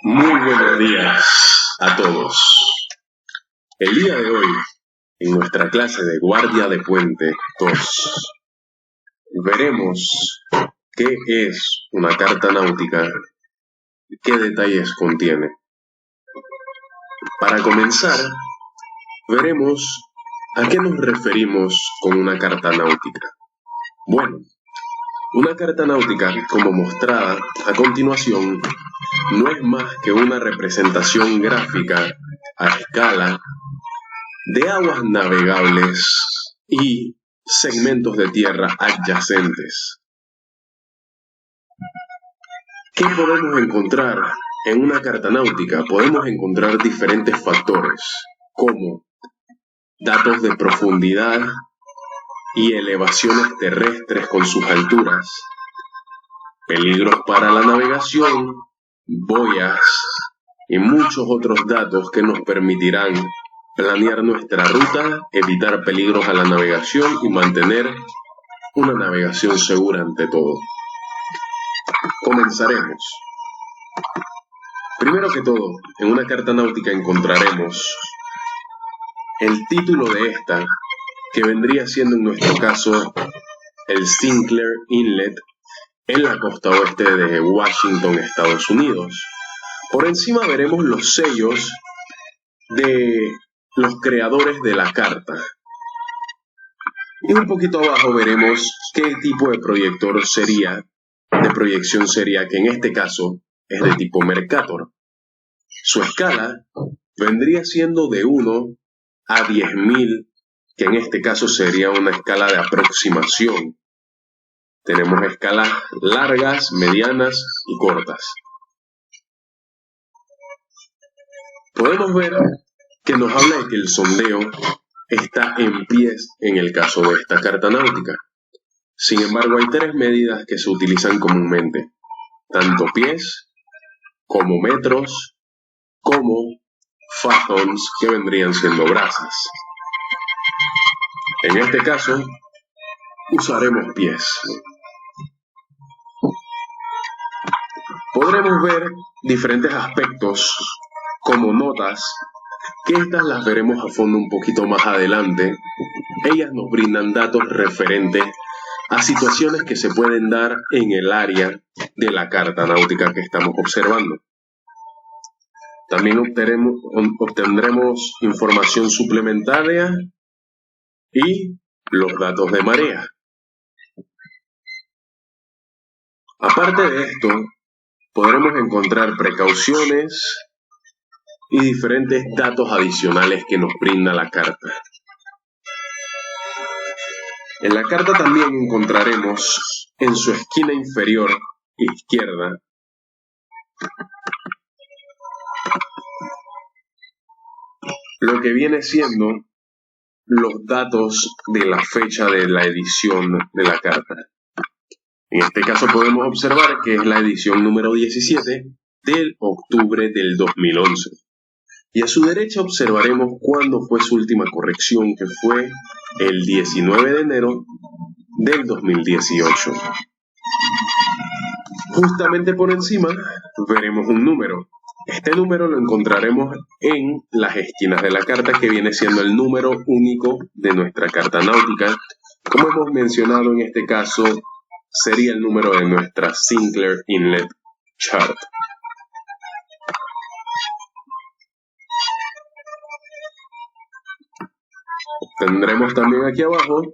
Muy buenos días a todos. El día de hoy, en nuestra clase de Guardia de Puente 2, veremos qué es una carta náutica y qué detalles contiene. Para comenzar, veremos a qué nos referimos con una carta náutica. Bueno, una carta náutica, como mostrada a continuación, no es más que una representación gráfica a escala de aguas navegables y segmentos de tierra adyacentes. ¿Qué podemos encontrar en una carta náutica? Podemos encontrar diferentes factores, como datos de profundidad y elevaciones terrestres con sus alturas, peligros para la navegación, boyas y muchos otros datos que nos permitirán planear nuestra ruta, evitar peligros a la navegación y mantener una navegación segura ante todo. Comenzaremos. Primero que todo, en una carta náutica encontraremos el título de esta, que vendría siendo en nuestro caso el Sinclair Inlet en la costa oeste de Washington, Estados Unidos. Por encima veremos los sellos de los creadores de la carta. Y un poquito abajo veremos qué tipo de proyección sería, que en este caso es de tipo Mercator. Su escala vendría siendo de 1 a 10.000, que en este caso sería una escala de aproximación. Tenemos escalas largas, medianas y cortas. Podemos ver que nos habla de que el sondeo está en pies en el caso de esta carta náutica. Sin embargo, hay 3 medidas que se utilizan comúnmente, tanto pies, como metros, como fathoms, que vendrían siendo brazas. En este caso, usaremos pies. Podremos ver diferentes aspectos como notas, que estas las veremos a fondo un poquito más adelante. Ellas nos brindan datos referentes a situaciones que se pueden dar en el área de la carta náutica que estamos observando. También obtendremos información suplementaria y los datos de marea. Aparte de esto, podremos encontrar precauciones y diferentes datos adicionales que nos brinda la carta. En la carta también encontraremos en su esquina inferior izquierda lo que viene siendo los datos de la fecha de la edición de la carta. En este caso podemos observar que es la edición número 17 del octubre del 2011. Y a su derecha observaremos cuándo fue su última corrección, que fue el 19 de enero del 2018. Justamente por encima veremos un número. Este número lo encontraremos en las esquinas de la carta, que viene siendo el número único de nuestra carta náutica. Como hemos mencionado, en este caso sería el número de nuestra Sinclair Inlet Chart. Tendremos también aquí abajo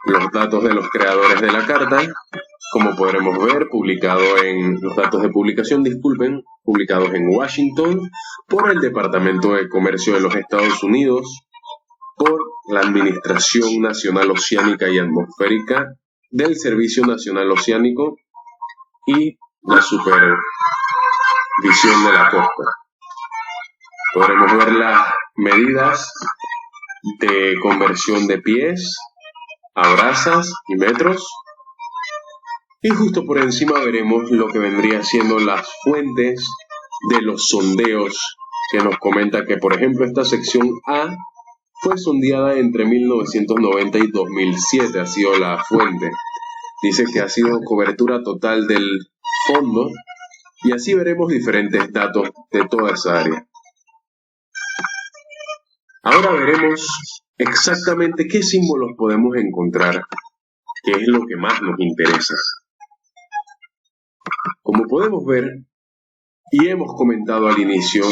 los datos de los creadores de la carta, como podremos ver, los datos de publicación, publicados en Washington por el Departamento de Comercio de los Estados Unidos, por la Administración Nacional Oceánica y Atmosférica del Servicio Nacional Oceánico y la Supervisión de la Costa. Podremos ver las medidas de conversión de pies a brazas y metros, y justo por encima veremos lo que vendría siendo las fuentes de los sondeos, que nos comenta que, por ejemplo, esta sección A fue sondeada entre 1990 y 2007, ha sido la fuente. Dice que ha sido cobertura total del fondo Y así veremos diferentes datos de toda esa área. Ahora veremos exactamente qué símbolos podemos encontrar, que es lo que más nos interesa. Como podemos ver, y hemos comentado al inicio,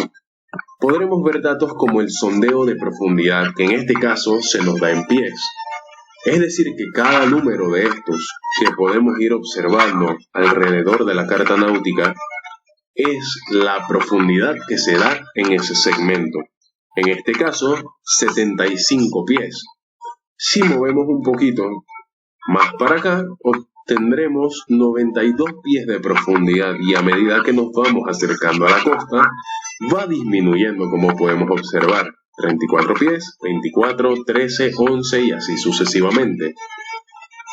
podremos ver datos como el sondeo de profundidad, que en este caso se nos da en pies. Es decir, que cada número de estos que podemos ir observando alrededor de la carta náutica es la profundidad que se da en ese segmento. En este caso, 75 pies. Si movemos un poquito más para acá, obtendremos 92 pies de profundidad y a medida que nos vamos acercando a la costa, va disminuyendo como podemos observar. 34 pies, 24, 13, 11 y así sucesivamente.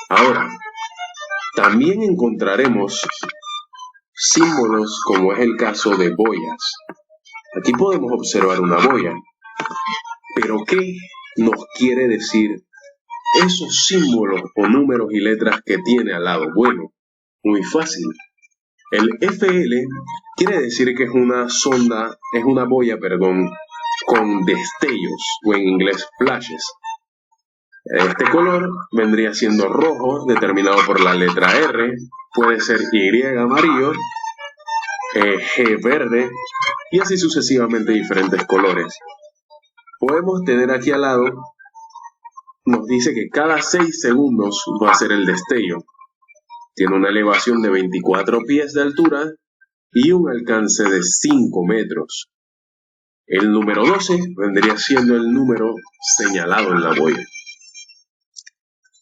Ahora, también encontraremos símbolos como es el caso de boyas. Aquí podemos observar una boya. Pero ¿qué nos quiere decir esos símbolos o números y letras que tiene al lado? Bueno, muy fácil. El FL quiere decir que es una sonda, es una boya, con destellos, o en inglés flashes. Este color vendría siendo rojo, determinado por la letra R, puede ser Y amarillo, G verde, y así sucesivamente diferentes colores. Podemos tener aquí al lado, nos dice que cada 6 segundos va a ser el destello. Tiene una elevación de 24 pies de altura y un alcance de 5 metros. El número 12 vendría siendo el número señalado en la boya.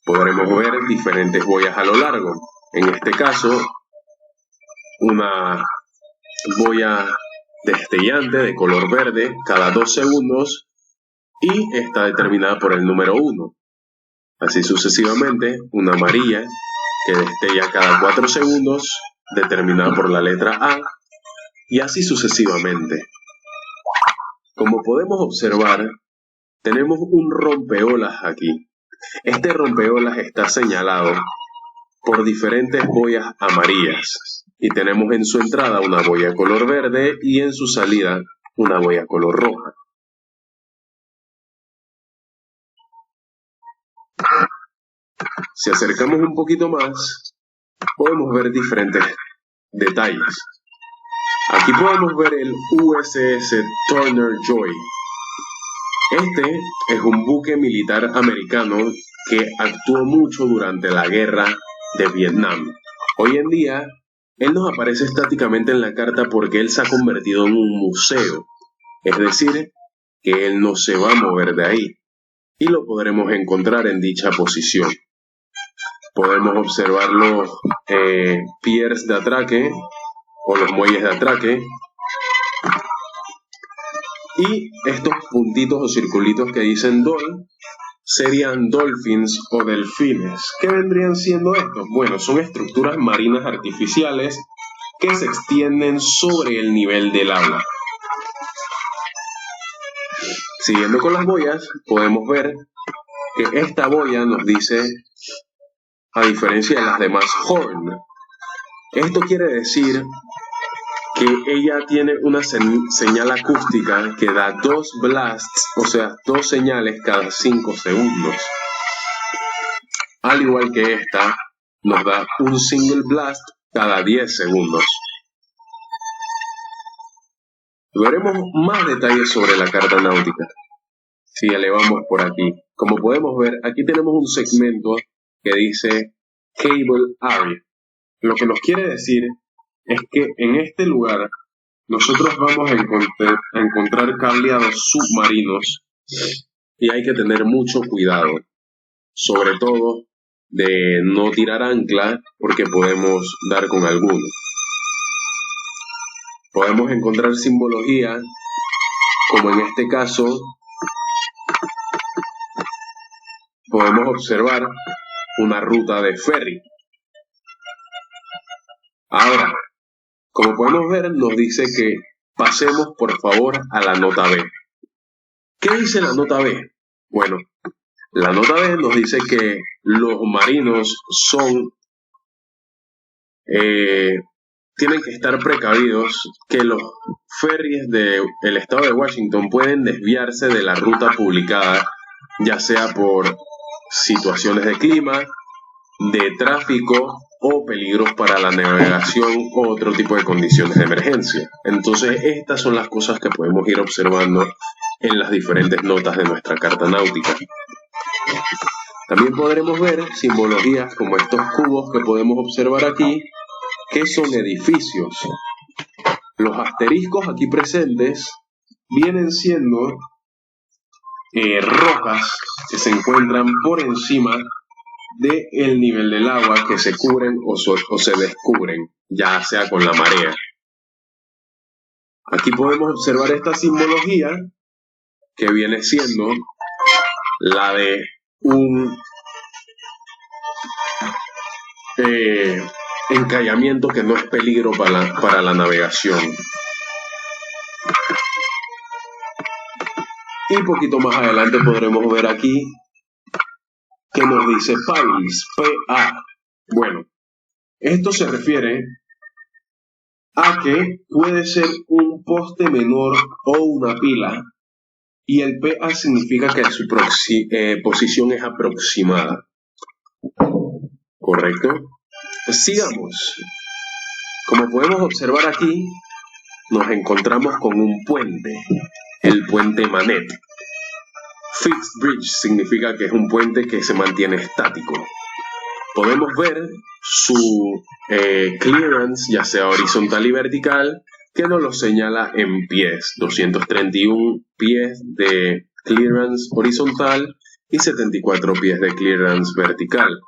Podremos ver diferentes boyas a lo largo. En este caso, una boya destellante de color verde cada 2 segundos y está determinada por el número 1. Así sucesivamente, una amarilla que destella cada 4 segundos, determinada por la letra A, y así sucesivamente. Como podemos observar, tenemos un rompeolas aquí. Este rompeolas está señalado por diferentes boyas amarillas y tenemos en su entrada una boya color verde y en su salida una boya color roja. Si acercamos un poquito más, podemos ver diferentes detalles. Aquí podemos ver el USS Turner Joy. Este es un buque militar americano que actuó mucho durante la guerra de Vietnam. Hoy en día, él nos aparece estáticamente en la carta porque él se ha convertido en un museo. Es decir, que él no se va a mover de ahí y lo podremos encontrar en dicha posición. Podemos observar los piers de atraque o los muelles de atraque y estos puntitos o circulitos que dicen DOL serían dolphins o delfines. ¿Qué vendrían siendo estos? Bueno, son estructuras marinas artificiales que se extienden sobre el nivel del agua. Siguiendo con las boyas, podemos ver que esta boya nos dice, a diferencia de las demás, horn. Esto quiere decir que ella tiene una señal acústica que da 2 blasts, o sea, 2 señales cada 5 segundos. Al igual que esta, nos da un single blast cada 10 segundos. Veremos más detalles sobre la carta náutica si elevamos por aquí. Como podemos ver, aquí tenemos un segmento que dice Cable Area. Lo que nos quiere decir es que en este lugar nosotros vamos a encontrar cableados submarinos y hay que tener mucho cuidado, sobre todo de no tirar ancla porque podemos dar con alguno. Podemos encontrar simbología, como en este caso podemos observar una ruta de ferry. Ahora, como podemos ver, nos dice que pasemos por favor a la nota B. ¿Qué dice la nota B? Bueno, la nota B nos dice que los marinos son tienen que estar precavidos que los ferries del estado de Washington pueden desviarse de la ruta publicada, ya sea por situaciones de clima, de tráfico o peligros para la navegación o otro tipo de condiciones de emergencia. Entonces, estas son las cosas que podemos ir observando en las diferentes notas de nuestra carta náutica. También podremos ver simbologías como estos cubos que podemos observar aquí, que son edificios. Los asteriscos aquí presentes vienen siendo rocas que se encuentran por encima del nivel del agua, que se cubren o se descubren, ya sea con la marea. Aquí podemos observar esta simbología que viene siendo la de un encallamiento que no es peligro para la navegación. Y un poquito más adelante podremos ver aquí que nos dice piles, P-A. Bueno, esto se refiere a que puede ser un poste menor o una pila, y el PA significa que su posición es aproximada. ¿Correcto? Sigamos. Como podemos observar aquí, nos encontramos con un puente, el puente Manet. Fixed bridge significa que es un puente que se mantiene estático. Podemos ver su clearance, ya sea horizontal y vertical, que nos lo señala en pies. 231 pies de clearance horizontal y 74 pies de clearance vertical.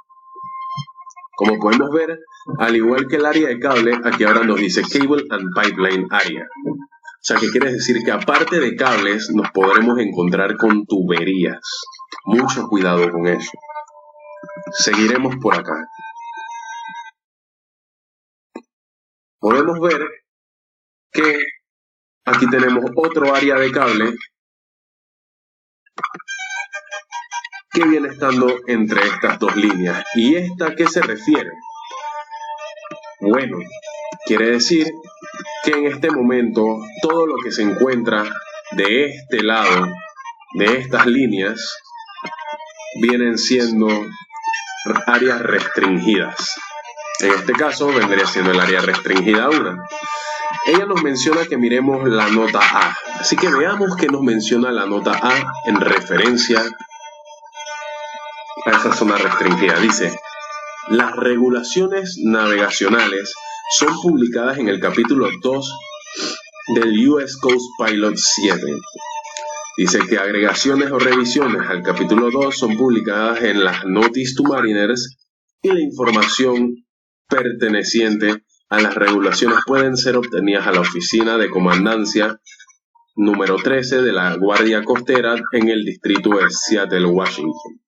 Como podemos ver, al igual que el área de cable, aquí ahora nos dice Cable and Pipeline Area. O sea, que quiere decir que aparte de cables, nos podremos encontrar con tuberías. Mucho cuidado con eso. Seguiremos por acá. Podemos ver que aquí tenemos otro área de cable que viene estando entre estas dos líneas. ¿Y esta a qué se refiere? Bueno, quiere decir que en este momento todo lo que se encuentra de este lado de estas líneas vienen siendo áreas restringidas. En este caso vendría siendo el área restringida 1. Ella nos menciona que miremos la nota A. Así que veamos qué nos menciona la nota A en referencia a esa zona restringida. Dice: las regulaciones navegacionales son publicadas en el capítulo 2 del US Coast Pilot 7. Dice que agregaciones o revisiones al capítulo 2 son publicadas en las Notice to Mariners, y la información perteneciente a las regulaciones pueden ser obtenidas a la oficina de comandancia número 13 de la Guardia Costera en el distrito de Seattle, Washington,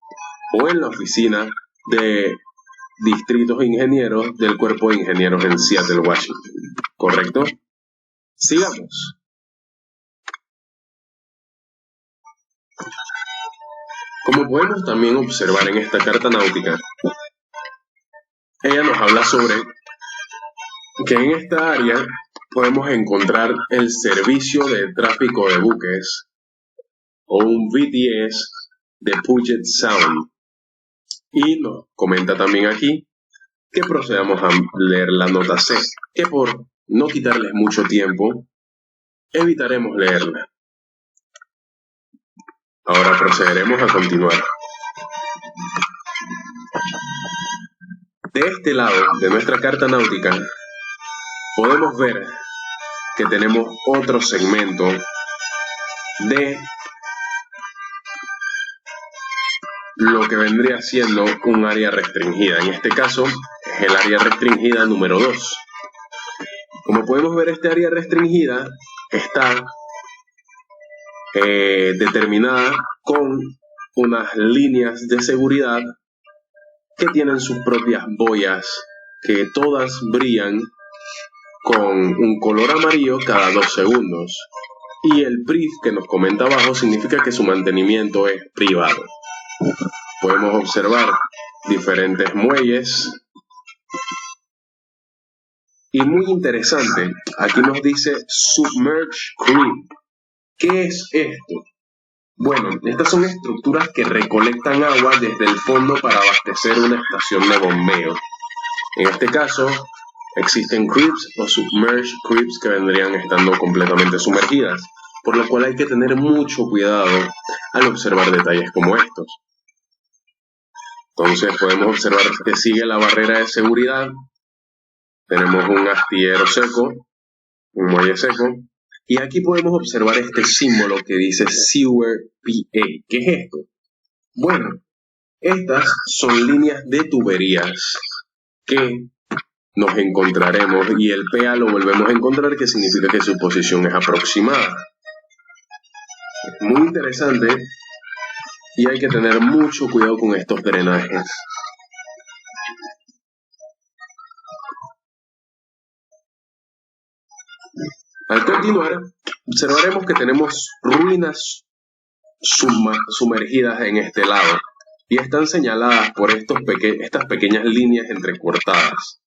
o en la oficina de distritos ingenieros del Cuerpo de Ingenieros en Seattle, Washington. ¿Correcto? Sigamos. Como podemos también observar en esta carta náutica, ella nos habla sobre que en esta área podemos encontrar el servicio de tráfico de buques, o un VTS de Puget Sound. Y nos comenta también aquí que procedamos a leer la nota C, que por no quitarles mucho tiempo, evitaremos leerla. Ahora procederemos a continuar. De este lado de nuestra carta náutica podemos ver que tenemos otro segmento de lo que vendría siendo un área restringida. En este caso es el área restringida número 2. Como podemos ver, este área restringida está determinada con unas líneas de seguridad que tienen sus propias boyas, que todas brillan con un color amarillo cada 2 segundos. Y el brief que nos comenta abajo significa que su mantenimiento es privado. Podemos observar diferentes muelles Y muy interesante, aquí nos dice Submerged Creep. ¿Qué es esto? Bueno, estas son estructuras que recolectan agua desde el fondo para abastecer una estación de bombeo. En este caso, existen creeps o submerged creeps que vendrían estando completamente sumergidas, por lo cual hay que tener mucho cuidado al observar detalles como estos. Entonces podemos observar que sigue la barrera de seguridad, tenemos un astillero seco, un muelle seco, y aquí podemos observar este símbolo que dice Sewer PA. ¿Qué es esto? Bueno, estas son líneas de tuberías que nos encontraremos y el PA lo volvemos a encontrar, que significa que su posición es aproximada. Es muy interesante y hay que tener mucho cuidado con estos drenajes. Al continuar, observaremos que tenemos ruinas sumergidas en este lado y están señaladas por estas pequeñas líneas entrecortadas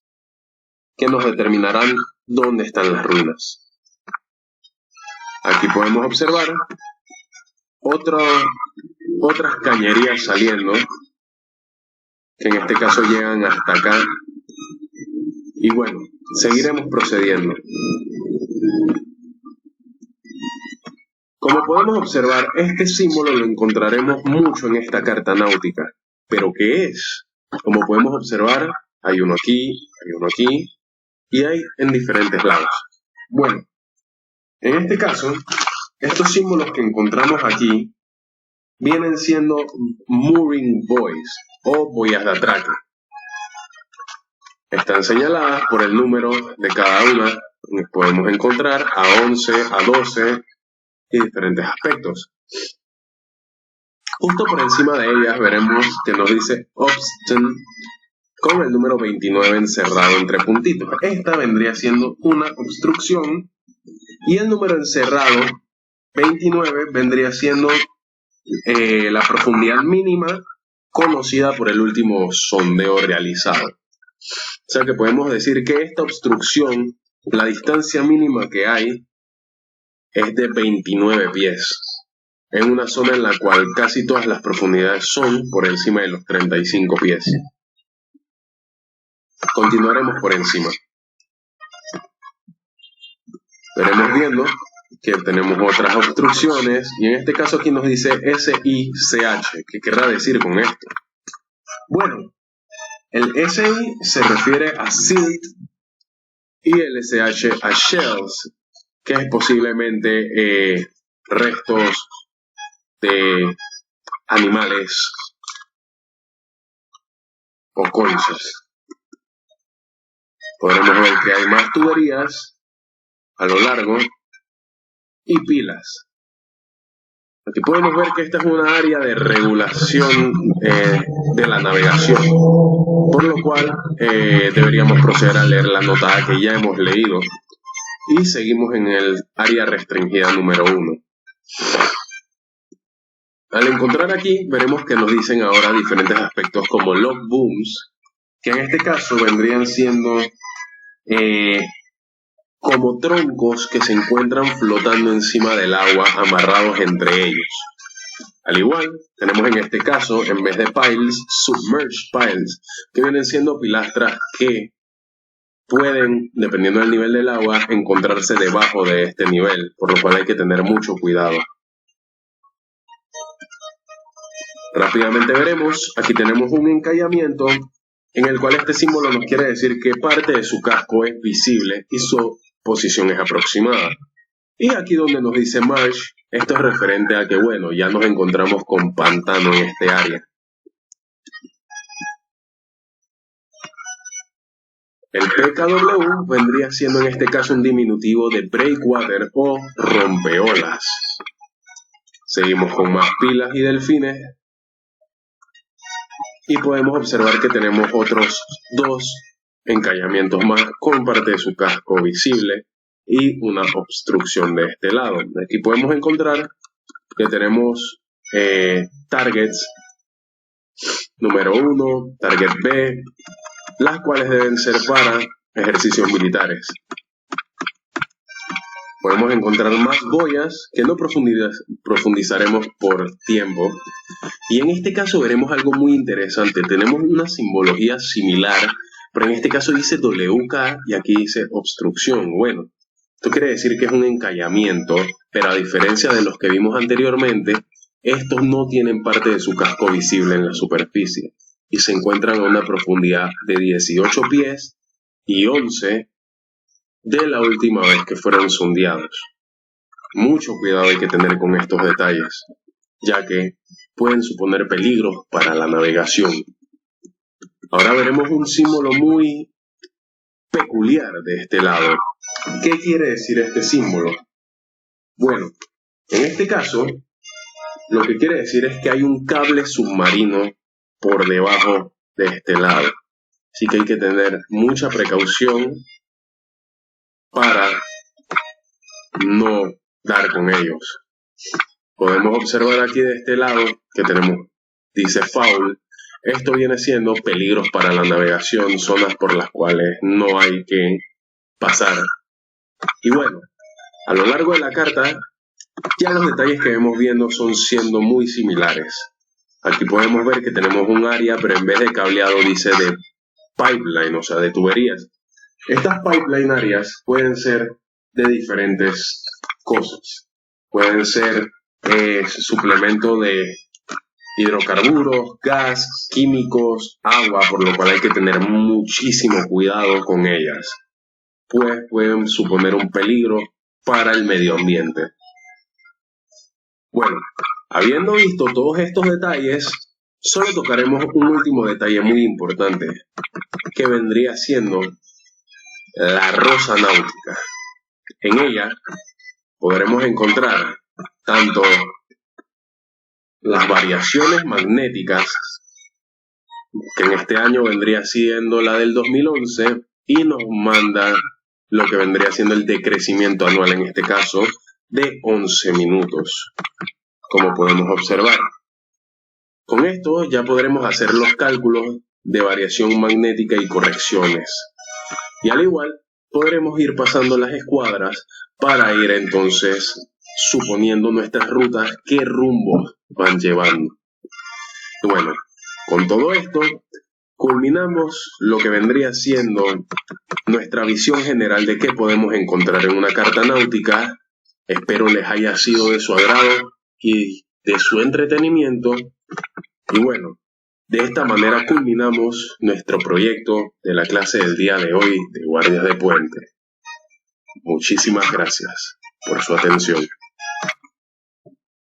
que nos determinarán dónde están las ruinas. Aquí podemos observar otras cañerías saliendo, que en este caso llegan hasta acá. Y bueno, seguiremos procediendo. Como podemos observar, este símbolo lo encontraremos mucho en esta carta náutica. ¿Pero qué es? Como podemos observar, hay uno aquí y hay en diferentes lados. Bueno, en este caso, estos símbolos que encontramos aquí vienen siendo mooring buoys o boyas de atraque. Están señaladas por el número de cada una. Podemos encontrar a 11, a 12 y diferentes aspectos. Justo por encima de ellas veremos que nos dice Obston con el número 29 encerrado entre puntitos. Esta vendría siendo una obstrucción y el número encerrado 29 vendría siendo la profundidad mínima conocida por el último sondeo realizado. O sea que podemos decir que esta obstrucción, la distancia mínima que hay es de 29 pies, en una zona en la cual casi todas las profundidades son por encima de los 35 pies. Continuaremos por encima. Veremos viendo que tenemos otras obstrucciones y en este caso aquí nos dice SICH. ¿Qué querrá decir con esto? Bueno, el SI se refiere a silt y el SH a shells, que es posiblemente restos de animales o conchas. Podremos ver que hay más tuberías a lo largo y pilas. Aquí podemos ver que esta es una área de regulación de la navegación, por lo cual deberíamos proceder a leer la nota que ya hemos leído y seguimos en el área restringida número 1. Al encontrar aquí, veremos que nos dicen ahora diferentes aspectos como log booms, que en este caso vendrían siendo como troncos que se encuentran flotando encima del agua, amarrados entre ellos. Al igual, tenemos en este caso, en vez de piles, submerged piles, que vienen siendo pilastras que pueden, dependiendo del nivel del agua, encontrarse debajo de este nivel, por lo cual hay que tener mucho cuidado. Rápidamente veremos, aquí tenemos un encallamiento en el cual este símbolo nos quiere decir que parte de su casco es visible y su posición es aproximada. Y aquí donde nos dice marsh, esto es referente a que, bueno, ya nos encontramos con pantano en este área. El PKW vendría siendo en este caso un diminutivo de breakwater o rompeolas. Seguimos con más pilas y delfines. Y podemos observar que tenemos otros 2 encallamientos más con parte de su casco visible y una obstrucción de este lado. Aquí podemos encontrar que tenemos targets número 1, target B, las cuales deben ser para ejercicios militares. Podemos encontrar más boyas que no profundizaremos por tiempo. Y en este caso veremos algo muy interesante. Tenemos una simbología similar, pero en este caso dice WK y aquí dice obstrucción. Bueno, esto quiere decir que es un encallamiento, pero a diferencia de los que vimos anteriormente, estos no tienen parte de su casco visible en la superficie y se encuentran a una profundidad de 18 pies y 11 de la última vez que fueron sondeados. Mucho cuidado hay que tener con estos detalles, ya que pueden suponer peligros para la navegación. Ahora veremos un símbolo muy peculiar de este lado. ¿Qué quiere decir este símbolo? Bueno, en este caso, lo que quiere decir es que hay un cable submarino por debajo de este lado. Así que hay que tener mucha precaución para no dar con ellos. Podemos observar aquí de este lado que tenemos, dice foul. Esto viene siendo peligros para la navegación, zonas por las cuales no hay que pasar. Y bueno, a lo largo de la carta, ya los detalles que vemos viendo son siendo muy similares. Aquí podemos ver que tenemos un área, pero en vez de cableado dice de pipeline, o sea, de tuberías. Estas pipeline áreas pueden ser de diferentes cosas. Pueden ser suplemento de hidrocarburos, gas, químicos, agua, por lo cual hay que tener muchísimo cuidado con ellas, pues pueden suponer un peligro para el medio ambiente. Bueno, habiendo visto todos estos detalles, solo tocaremos un último detalle muy importante, que vendría siendo la rosa náutica. En ella podremos encontrar tanto las variaciones magnéticas, que en este año vendría siendo la del 2011, y nos manda lo que vendría siendo el decrecimiento anual, en este caso, de 11 minutos, como podemos observar. Con esto ya podremos hacer los cálculos de variación magnética y correcciones. Y al igual, podremos ir pasando las escuadras para ir entonces suponiendo nuestras rutas, qué rumbo van llevando. Y bueno, con todo esto, culminamos lo que vendría siendo nuestra visión general de qué podemos encontrar en una carta náutica. Espero les haya sido de su agrado y de su entretenimiento. Y bueno, de esta manera culminamos nuestro proyecto de la clase del día de hoy de guardias de puente. Muchísimas gracias por su atención.